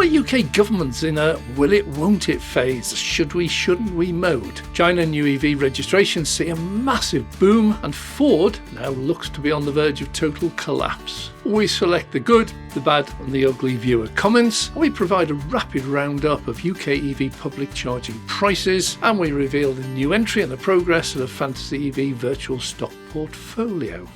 the UK government's in a will it, won't it phase, should we, shouldn't we mode. China new EV registrations see a massive boom, and Ford now looks to be on the verge of total collapse. We select the good, the bad and the ugly viewer comments, and we provide a rapid roundup of UK EV public charging prices, and we reveal the new entry and the progress of the Fantasy EV virtual stock portfolio.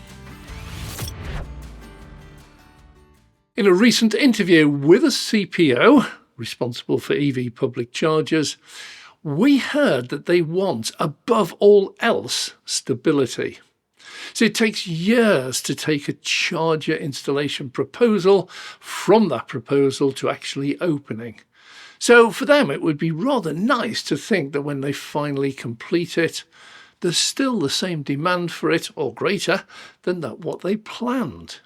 In a recent interview with a CPO, responsible for EV public chargers, we heard that they want, above all else, stability. So it takes years to take a charger installation proposal from that proposal to actually opening. So for them, it would be rather nice to think that when they finally complete it, there's still the same demand for it, or greater, than what they planned.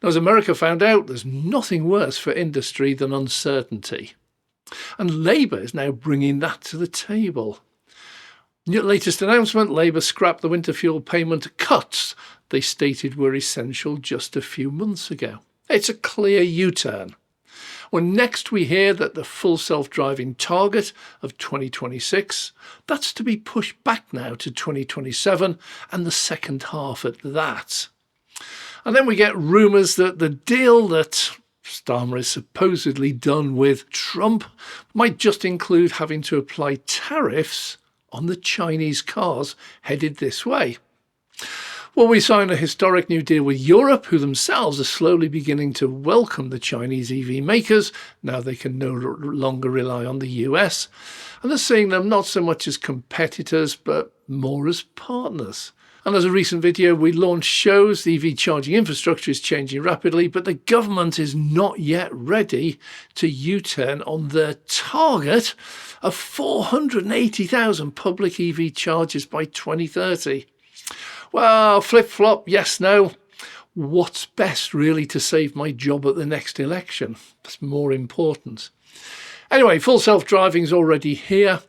Now, as America found out, there's nothing worse for industry than uncertainty. And Labour is now bringing that to the table. In the latest announcement, Labour scrapped the winter fuel payment cuts they stated were essential just a few months ago. It's a clear U-turn. When next we hear that the full self-driving target of 2026, that's to be pushed back now to 2027 and the second half at that. And then we get rumours that the deal that Starmer is supposedly done with Trump might just include having to apply tariffs on the Chinese cars headed this way. Well, we signed a historic new deal with Europe, who themselves are slowly beginning to welcome the Chinese EV makers. Now they can no longer rely on the US. And they're seeing them not so much as competitors, but more as partners. And as a recent video we launched shows, the EV charging infrastructure is changing rapidly, but the government is not yet ready to U-turn on their target of 480,000 public EV chargers by 2030. Well, flip-flop, yes, no. What's best really to save my job at the next election? That's more important. Anyway, full self-driving is already here.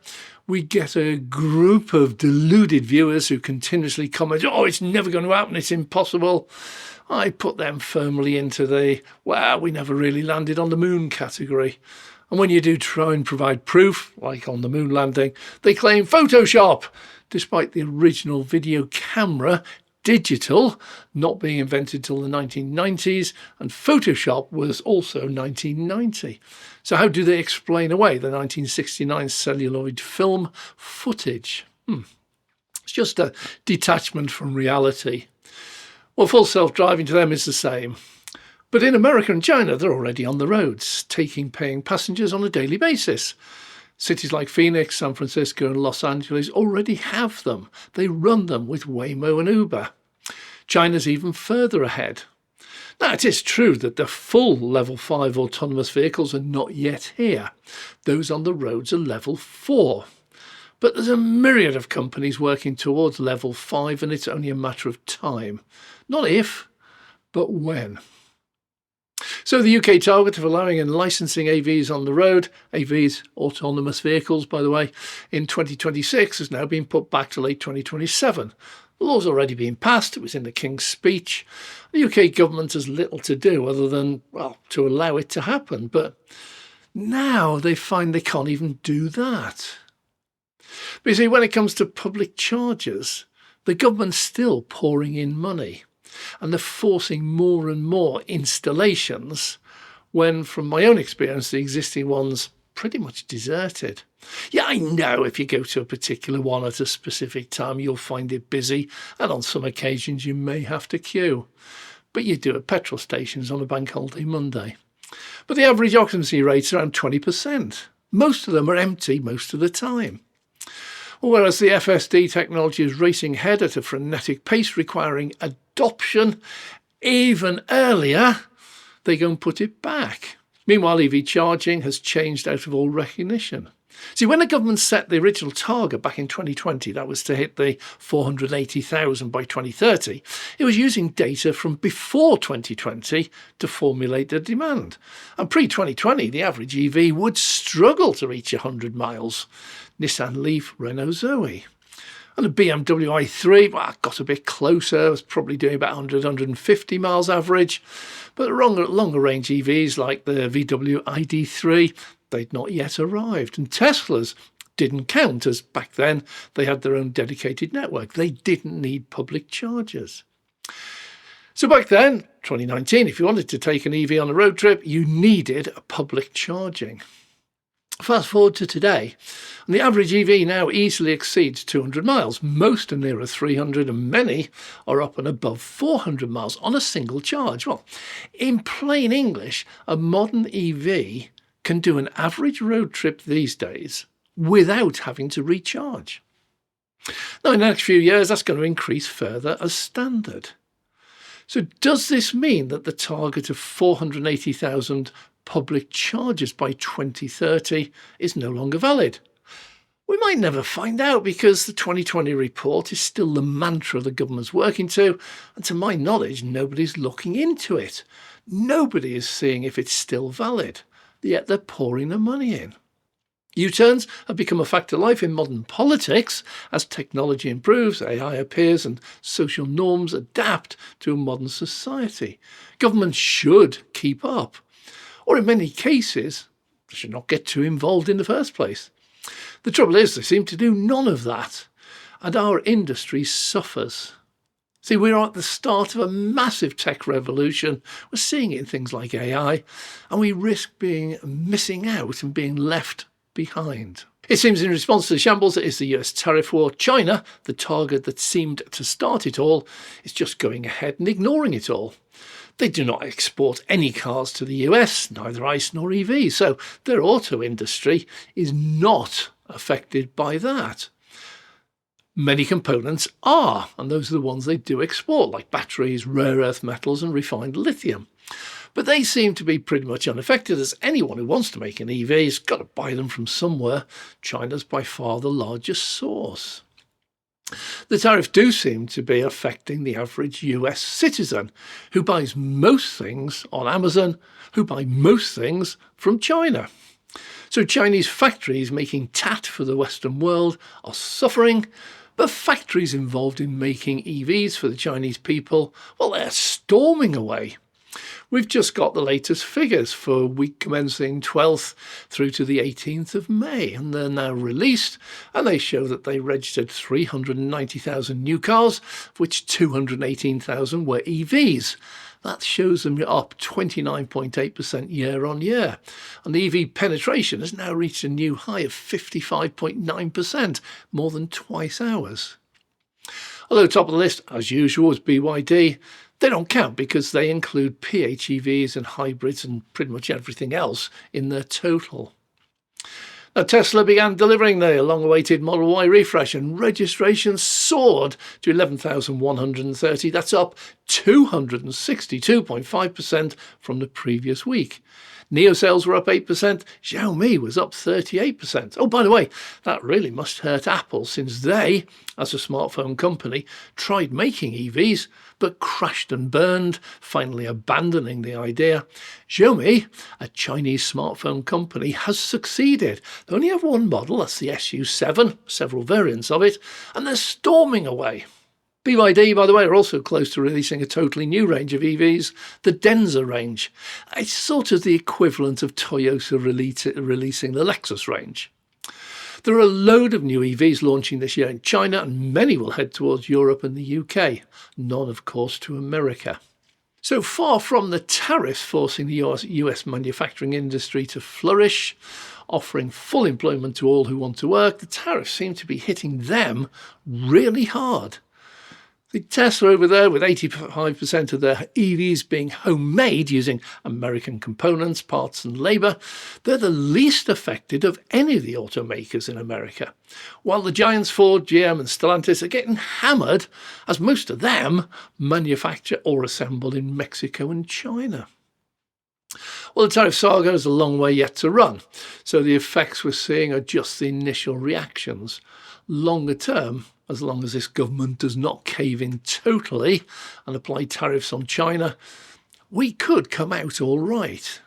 We get a group of deluded viewers who continuously comment, oh, it's never going to happen, it's impossible. I put them firmly into the, well, we never really landed on the moon category. And when you do try and provide proof, like on the moon landing, they claim Photoshop, despite the original video camera, digital, not being invented till the 1990s, and Photoshop was also 1990. So how do they explain away the 1969 celluloid film footage? It's just a detachment from reality. Well, full self-driving to them is the same. But in America and China, they're already on the roads, paying passengers on a daily basis. Cities like Phoenix, San Francisco and Los Angeles already have them. They run them with Waymo and Uber. China's even further ahead. Now, it is true that the full level 5 autonomous vehicles are not yet here. Those on the roads are level 4. But there's a myriad of companies working towards level 5, and it's only a matter of time. Not if, but when. So the UK target of allowing and licensing AVs on the road, AVs, autonomous vehicles, by the way, in 2026 has now been put back to late 2027. The law's already been passed. It was in the King's speech. The UK government has little to do other than, well, to allow it to happen. But now they find they can't even do that. But you see, when it comes to public chargers, the government's still pouring in money. And they're forcing more and more installations when, from my own experience, the existing ones pretty much deserted. Yeah, I know if you go to a particular one at a specific time, you'll find it busy, and on some occasions you may have to queue. But you do at petrol stations on a bank holiday Monday. But the average occupancy rate's around 20%. Most of them are empty most of the time. Whereas the FSD technology is racing ahead at a frenetic pace, requiring adoption even earlier, they go and put it back. Meanwhile, EV charging has changed out of all recognition. See, when the government set the original target back in 2020, that was to hit the 480,000 by 2030, it was using data from before 2020 to formulate the demand. And pre-2020, the average EV would struggle to reach 100 miles. Nissan Leaf, Renault Zoe. And the BMW i3, well, got a bit closer, was probably doing about 100, 150 miles average. But longer range EVs like the VW ID3, they'd not yet arrived. And Teslas didn't count, as back then they had their own dedicated network. They didn't need public chargers. So back then, 2019, if you wanted to take an EV on a road trip, you needed a public charging. Fast forward to today, and the average EV now easily exceeds 200 miles. Most are nearer 300 and many are up and above 400 miles on a single charge. Well, in plain English, a modern EV can do an average road trip these days without having to recharge. Now, in the next few years, that's going to increase further as standard. So does this mean that the target of 480,000 public chargers by 2030 is no longer valid? We might never find out, because the 2020 report is still the mantra the government's working to, and to my knowledge, nobody's looking into it. Nobody is seeing if it's still valid, yet they're pouring the money in. U-turns have become a fact of life in modern politics as technology improves, AI appears, and social norms adapt to a modern society. Governments should keep up, or in many cases, they should not get too involved in the first place. The trouble is, they seem to do none of that, and our industry suffers. See, we're at the start of a massive tech revolution. We're seeing it in things like AI, and we risk missing out and being left behind. It seems in response to the shambles that is the US tariff war, China, the target that seemed to start it all, is just going ahead and ignoring it all. They do not export any cars to the US, neither ICE nor EV, so their auto industry is not affected by that. Many components are, and those are the ones they do export, like batteries, rare earth metals and refined lithium. But they seem to be pretty much unaffected, as anyone who wants to make an EV has got to buy them from somewhere. China's by far the largest source. The tariffs do seem to be affecting the average US citizen, who buys most things on Amazon, who buy most things from China. So Chinese factories making tat for the Western world are suffering, but factories involved in making EVs for the Chinese people, well, they're storming away. We've just got the latest figures for week commencing 12th through to the 18th of May, and they're now released, and they show that they registered 390,000 new cars, of which 218,000 were EVs. That shows them up 29.8% year on year. And the EV penetration has now reached a new high of 55.9%, more than twice ours. Although top of the list, as usual, is BYD. They don't count because they include PHEVs and hybrids and pretty much everything else in their total. Now, Tesla began delivering their long-awaited Model Y refresh, and registrations soared to 11,130. That's up 262.5% from the previous week. NIO sales were up 8%. Xiaomi was up 38%. Oh, by the way, that really must hurt Apple, since they, as a smartphone company, tried making EVs but crashed and burned, finally abandoning the idea. Xiaomi, a Chinese smartphone company, has succeeded. They only have one model, that's the SU7, several variants of it, and they're storming away. BYD, by the way, are also close to releasing a totally new range of EVs, the Denza range. It's sort of the equivalent of Toyota releasing the Lexus range. There are a load of new EVs launching this year in China, and many will head towards Europe and the UK. None, of course, to America. So far from the tariffs forcing the US manufacturing industry to flourish, offering full employment to all who want to work, the tariffs seem to be hitting them really hard. The Tesla over there, with 85% of their EVs being homemade using American components, parts and labour, they're the least affected of any of the automakers in America, while the giants Ford, GM and Stellantis are getting hammered, as most of them manufacture or assemble in Mexico and China. Well, the tariff saga is a long way yet to run, so the effects we're seeing are just the initial reactions. Longer term, as long as this government does not cave in totally and apply tariffs on China, we could come out all right.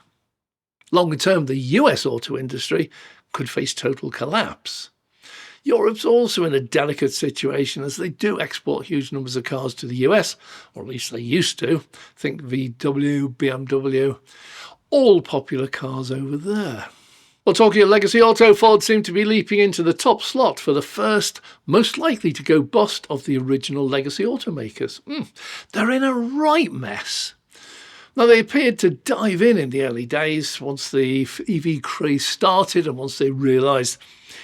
Longer term, the US auto industry could face total collapse. Europe's also in a delicate situation as they do export huge numbers of cars to the US, or at least they used to. Think VW, BMW, all popular cars over there. Well, talking of legacy auto, Ford seemed to be leaping into the top slot for the first, most likely to go bust of the original legacy automakers. They're in a right mess. Now, they appeared to dive in the early days once the EV craze started and once they realised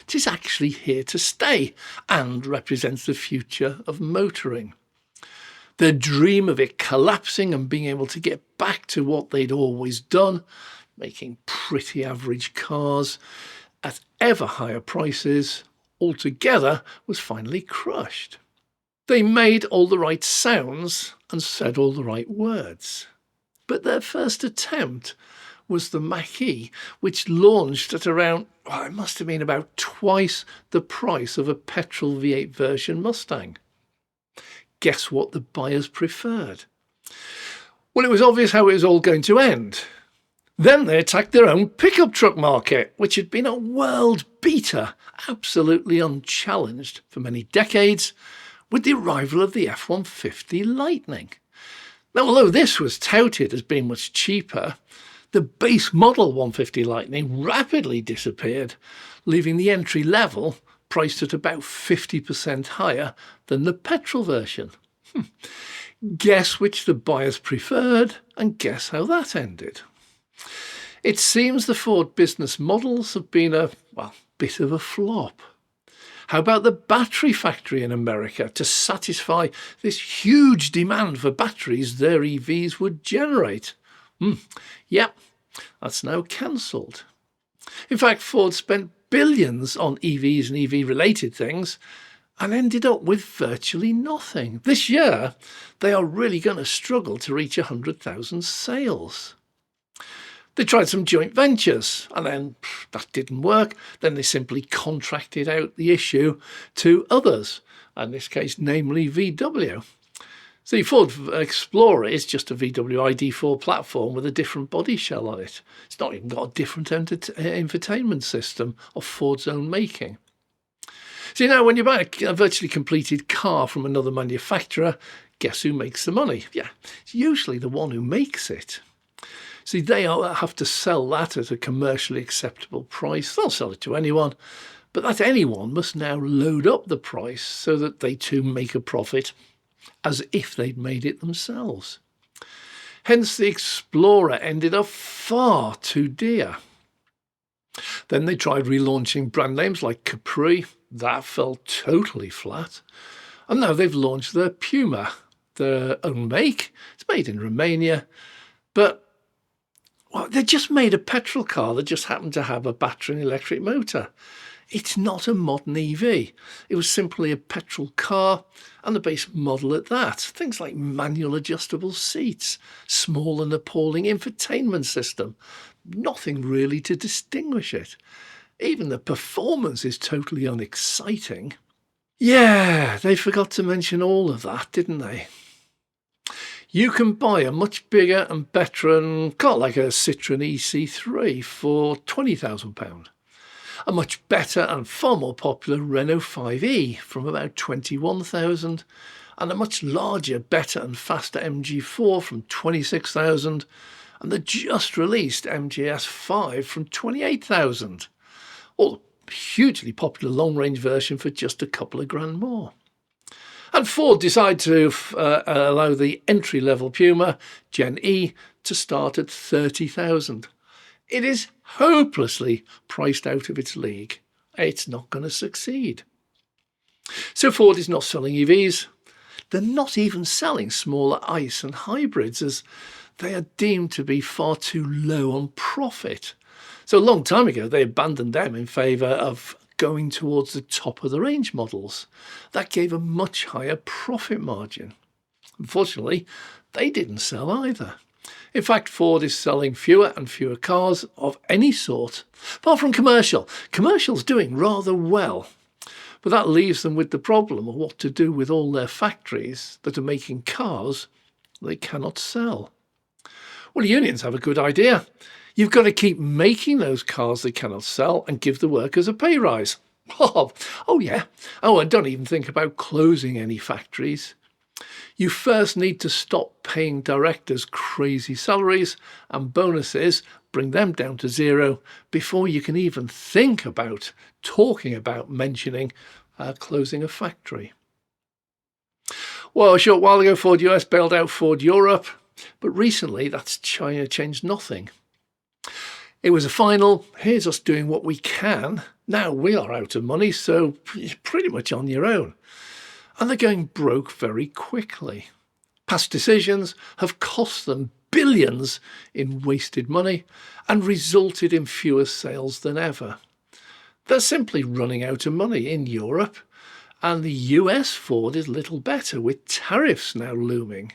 it is actually here to stay and represents the future of motoring. Their dream of it collapsing and being able to get back to what they'd always done, making pretty average cars at ever higher prices, altogether was finally crushed. They made all the right sounds and said all the right words. But their first attempt was the Mach-E, which launched at around, it must have been about twice the price of a petrol V8 version Mustang. Guess what the buyers preferred? Well, it was obvious how it was all going to end. Then they attacked their own pickup truck market, which had been a world beater, absolutely unchallenged for many decades, with the arrival of the F-150 Lightning. Now, although this was touted as being much cheaper, the base model 150 Lightning rapidly disappeared, leaving the entry level priced at about 50% higher than the petrol version. Guess which the buyers preferred, and guess how that ended. It seems the Ford business models have been a bit of a flop. How about the battery factory in America to satisfy this huge demand for batteries their EVs would generate? That's now cancelled. In fact, Ford spent billions on EVs and EV-related things and ended up with virtually nothing. This year, they are really going to struggle to reach 100,000 sales. They tried some joint ventures, and then that didn't work. Then they simply contracted out the issue to others, in this case, namely VW. The Ford Explorer is just a VW ID4 platform with a different body shell on it. It's not even got a different infotainment system of Ford's own making. So now when you buy a virtually completed car from another manufacturer, guess who makes the money? It's usually the one who makes it. See, they have to sell that at a commercially acceptable price. They'll sell it to anyone, but that anyone must now load up the price so that they too make a profit as if they'd made it themselves. Hence, the Explorer ended up far too dear. Then they tried relaunching brand names like Capri. That fell totally flat. And now they've launched their Puma, their own make. It's made in Romania, but they just made a petrol car that just happened to have a battery and electric motor. It's not a modern EV. It was simply a petrol car and the base model at that. Things like manual adjustable seats, small and appalling infotainment system. Nothing really to distinguish it. Even the performance is totally unexciting. Yeah, they forgot to mention all of that, didn't they? You can buy a much bigger and better car like a Citroën EC3 for £20,000. A much better and far more popular Renault 5e from about £21,000, and a much larger, better and faster MG4 from £26,000, and the just released MGS5 from £28,000, or a hugely popular long-range version for just a couple of grand more. And Ford decided to allow the entry-level Puma Gen E to start at £30,000. It is hopelessly priced out of its league. It's not going to succeed. So Ford is not selling EVs. They're not even selling smaller ICE and hybrids, as they are deemed to be far too low on profit. So a long time ago, they abandoned them in favour of going towards the top of the range models. That gave a much higher profit margin. Unfortunately, they didn't sell either. In fact, Ford is selling fewer and fewer cars of any sort, apart from commercial. Commercial's doing rather well, but that leaves them with the problem of what to do with all their factories that are making cars they cannot sell. Well, unions have a good idea. You've got to keep making those cars they cannot sell and give the workers a pay rise. Oh, yeah. Oh, and don't even think about closing any factories. You first need to stop paying directors crazy salaries and bonuses, bring them down to zero before you can even think about mentioning closing a factory. Well, a short while ago, Ford US bailed out Ford Europe, but recently that's China changed nothing. It was a final, here's us doing what we can. Now we are out of money, so you're pretty much on your own. And they're going broke very quickly. Past decisions have cost them billions in wasted money and resulted in fewer sales than ever. They're simply running out of money in Europe, and the US Ford is little better with tariffs now looming.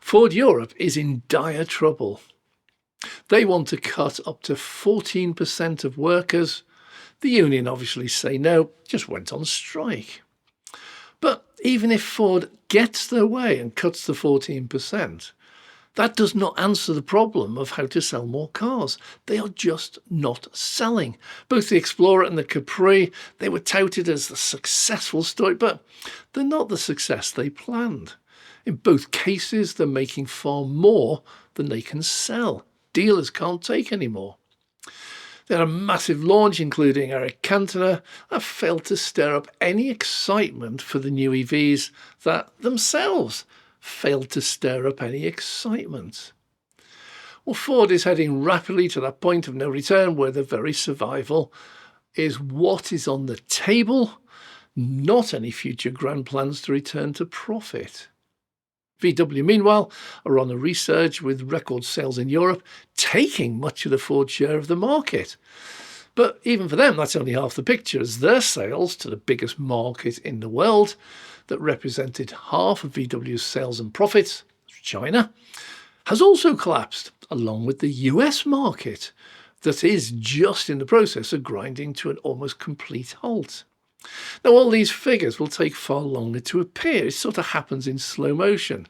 Ford Europe is in dire trouble. They want to cut up to 14% of workers. The union obviously say no, just went on strike. But even if Ford gets their way and cuts the 14%, that does not answer the problem of how to sell more cars. They are just not selling. Both the Explorer and the Capri, they were touted as the successful story, but they're not the success they planned. In both cases, they're making far more than they can sell. Dealers can't take any more. They had a massive launch, including Eric Cantona, that failed to stir up any excitement for the new EVs that themselves failed to stir up any excitement. Well, Ford is heading rapidly to that point of no return where the very survival is what is on the table, not any future grand plans to return to profit. VW, meanwhile, are on a resurge with record sales in Europe, taking much of the Ford share of the market. But even for them, that's only half the picture, as their sales to the biggest market in the world that represented half of VW's sales and profits, China, has also collapsed, along with the US market that is just in the process of grinding to an almost complete halt. Now, all these figures will take far longer to appear. It sort of happens in slow motion,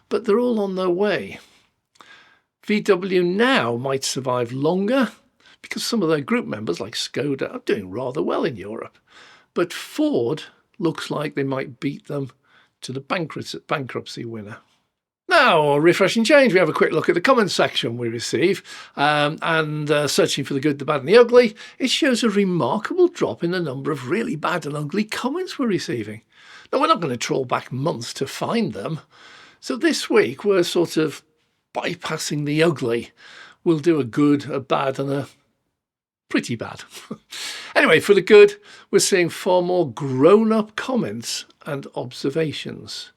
but they're all on their way. VW now might survive longer because some of their group members, like Skoda, are doing rather well in Europe. But Ford looks like they might beat them to the bankruptcy winner. Now, refreshing change, we have a quick look at the comments section we receive, and searching for the good, the bad and the ugly, it shows a remarkable drop in the number of really bad and ugly comments we're receiving. Now, we're not going to troll back months to find them, so this week we're sort of bypassing the ugly. We'll do a good, a bad and a pretty bad. Anyway, for the good, we're seeing far more grown-up comments and observations.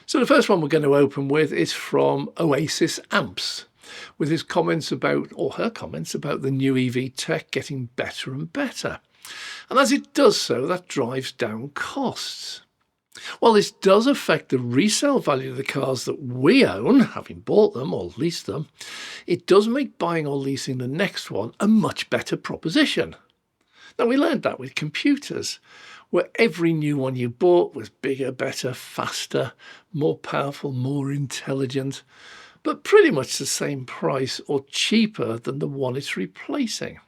So the first one we're going to open with is from Oasis Amps, with his comments about, or her comments about, the new EV tech getting better and better. And as it does so, that drives down costs. While this does affect the resale value of the cars that we own, having bought them or leased them, it does make buying or leasing the next one a much better proposition. Now, we learned that with computers, where every new one you bought was bigger, better, faster, more powerful, more intelligent, but pretty much the same price or cheaper than the one it's replacing.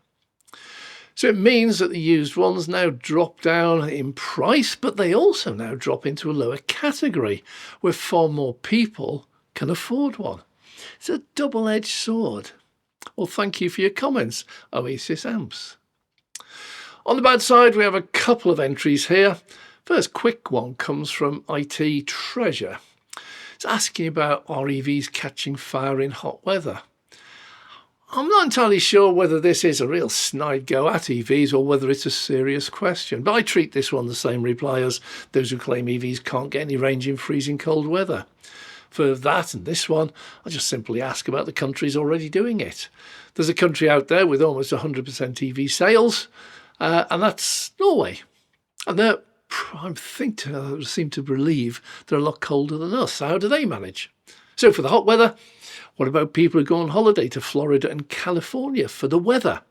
So it means that the used ones now drop down in price, but they also now drop into a lower category where far more people can afford one. It's a double-edged sword. Well, thank you for your comments, Oasis Amps. On the bad side, we have a couple of entries here. First quick one comes from IT Treasure. It's asking about are EVs catching fire in hot weather. I'm not entirely sure whether this is a real snide go at EVs or whether it's a serious question, but I treat this one the same reply as those who claim EVs can't get any range in freezing cold weather. For that and this one, I just simply ask about the countries already doing it. There's a country out there with almost 100% EV sales, and that's Norway. And I seem to believe they're a lot colder than us. How do they manage? So for the hot weather, what about people who go on holiday to Florida and California for the weather?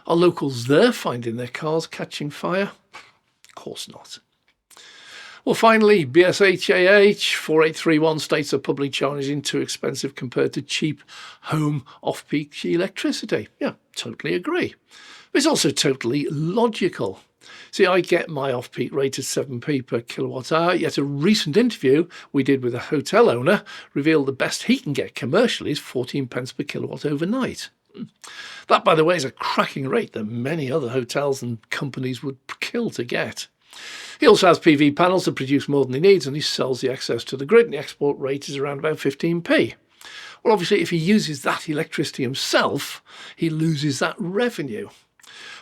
Are locals there finding their cars catching fire? Of course not. Well, finally, BSHAH 4831 states that public charging is too expensive compared to cheap home off-peak electricity. Yeah, totally agree. But it's also totally logical. See, I get my off-peak rate at 7p per kilowatt hour, yet a recent interview we did with a hotel owner revealed the best he can get commercially is 14 pence per kilowatt overnight. That, by the way, is a cracking rate that many other hotels and companies would kill to get. He also has PV panels that produce more than he needs, and he sells the excess to the grid, and the export rate is around about 15p. Well, obviously, if he uses that electricity himself, he loses that revenue.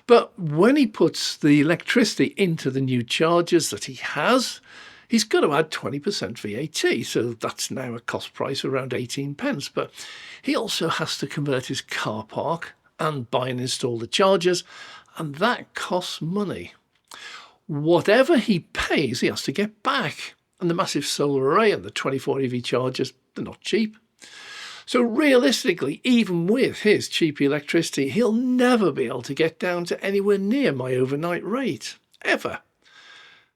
But when he puts the electricity into the new chargers that he has, he's got to add 20% VAT, so that's now a cost price around 18 pence. But he also has to convert his car park and buy and install the chargers, and that costs money. Whatever he pays, he has to get back. And the massive solar array and the 24 EV chargers, they're not cheap. So realistically, even with his cheap electricity, he'll never be able to get down to anywhere near my overnight rate, ever.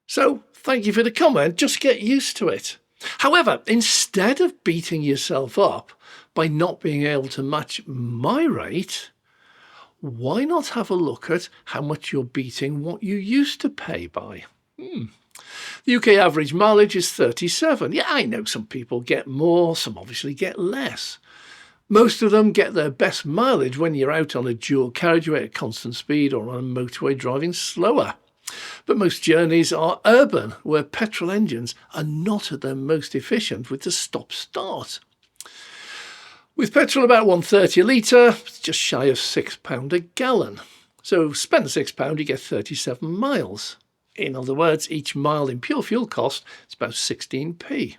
So thank you for the comment, just get used to it. However, instead of beating yourself up by not being able to match my rate, why not have a look at how much you're beating what you used to pay by? The UK average mileage is 37. Yeah, I know some people get more, some obviously get less. Most of them get their best mileage when you're out on a dual carriageway at constant speed or on a motorway driving slower. But most journeys are urban, where petrol engines are not at their most efficient with the stop-start. With petrol about 1.30 a litre, it's just shy of £6 a gallon. So spend the £6, you get 37 miles. In other words, each mile in pure fuel cost is about 16p.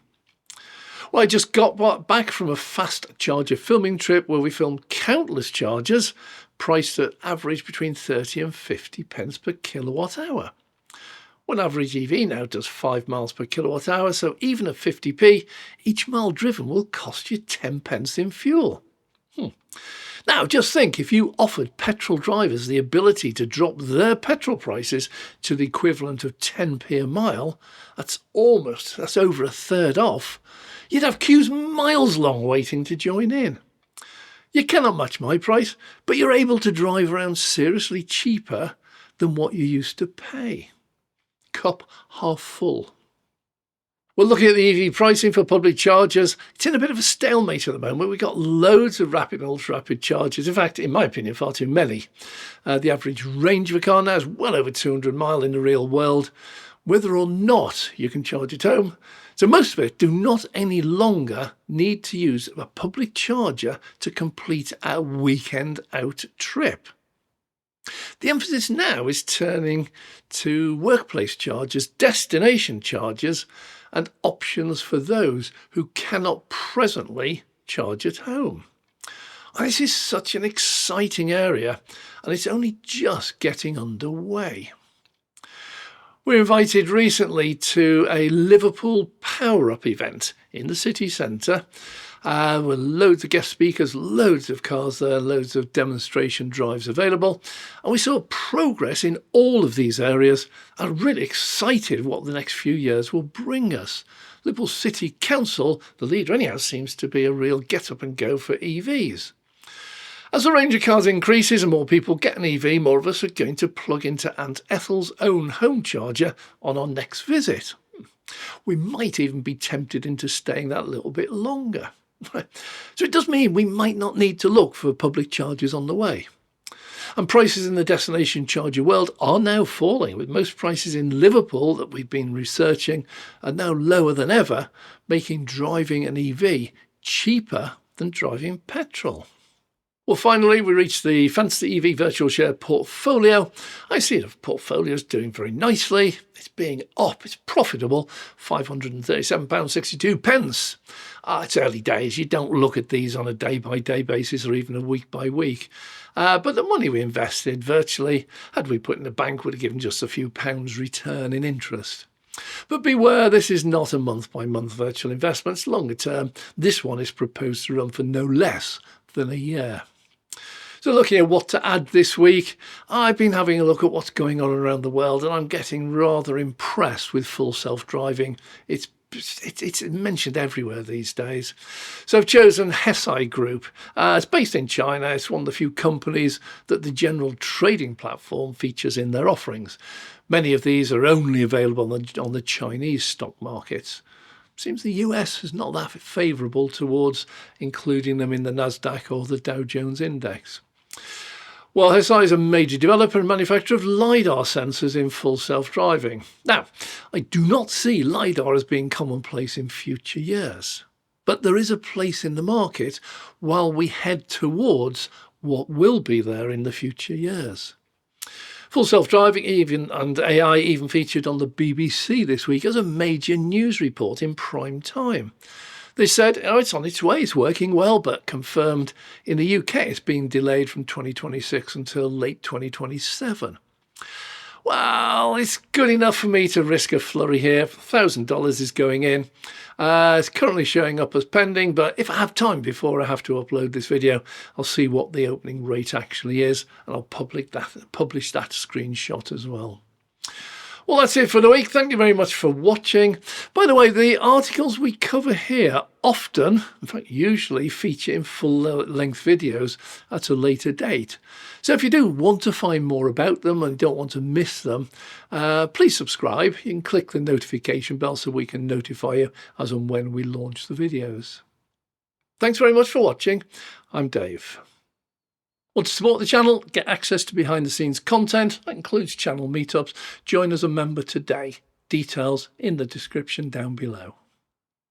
Well, I just got back from a fast charger filming trip where we filmed countless chargers priced at average between 30 and 50 pence per kilowatt hour. One average EV now does 5 miles per kilowatt hour, so even at 50p, each mile driven will cost you 10 pence in fuel. Now, just think, if you offered petrol drivers the ability to drop their petrol prices to the equivalent of 10p a mile, that's over a third off. You'd have queues miles long waiting to join in. You cannot match my price, but you're able to drive around seriously cheaper than what you used to pay. Cup half full. Well, looking at the EV pricing for public chargers, it's in a bit of a stalemate at the moment. We've got loads of rapid and ultra-rapid chargers. In fact, in my opinion, far too many. The average range of a car now is well over 200 miles in the real world, whether or not you can charge at home. So most of it do not any longer need to use a public charger to complete a weekend out trip. The emphasis now is turning to workplace chargers, destination chargers, and options for those who cannot presently charge at home. And this is such an exciting area, and it's only just getting underway. We were invited recently to a Liverpool power-up event in the city centre, with loads of guest speakers, loads of cars there, loads of demonstration drives available. And we saw progress in all of these areas and are really excited what the next few years will bring us. Liverpool City Council, the leader anyhow, seems to be a real get up and go for EVs. As the range of cars increases and more people get an EV, more of us are going to plug into Aunt Ethel's own home charger on our next visit. We might even be tempted into staying that little bit longer. So it does mean we might not need to look for public chargers on the way. And prices in the destination charger world are now falling, with most prices in Liverpool that we've been researching are now lower than ever, making driving an EV cheaper than driving petrol. Well, finally, we reached the Fantasy EV Virtual Share portfolio. I see the portfolio is doing very nicely. It's being up. It's profitable. £537.62. It's early days. You don't look at these on a day-by-day basis or even a week-by-week. But the money we invested virtually, had we put in the bank, would have given just a few pounds return in interest. But beware, this is not a month-by-month virtual investment. It's longer term. This one is proposed to run for no less than a year. So looking at what to add this week, I've been having a look at what's going on around the world, and I'm getting rather impressed with full self-driving. It's mentioned everywhere these days. So I've chosen Hesai Group. It's based in China. It's one of the few companies that the general trading platform features in their offerings. Many of these are only available on the Chinese stock markets. Seems the US is not that favourable towards including them in the Nasdaq or the Dow Jones Index. Well, Hesai is a major developer and manufacturer of LiDAR sensors in full self-driving. Now, I do not see LiDAR as being commonplace in future years, but there is a place in the market while we head towards what will be there in the future years. Full self-driving and AI even featured on the BBC this week as a major news report in prime time. They said, it's on its way, it's working well, but confirmed in the UK it's being delayed from 2026 until late 2027. Well, it's good enough for me to risk a flurry here. $1,000 is going in. It's currently showing up as pending, but if I have time before I have to upload this video, I'll see what the opening rate actually is, and I'll publish that screenshot as well. Well, that's it for the week. Thank you very much for watching. By the way, the articles we cover here often, in fact usually, feature in full-length videos at a later date. So if you do want to find more about them and don't want to miss them, please subscribe. You can click the notification bell so we can notify you as and when we launch the videos. Thanks very much for watching. I'm Dave. Want to support the channel, get access to behind-the-scenes content, that includes channel meetups, join as a member today. Details in the description down below.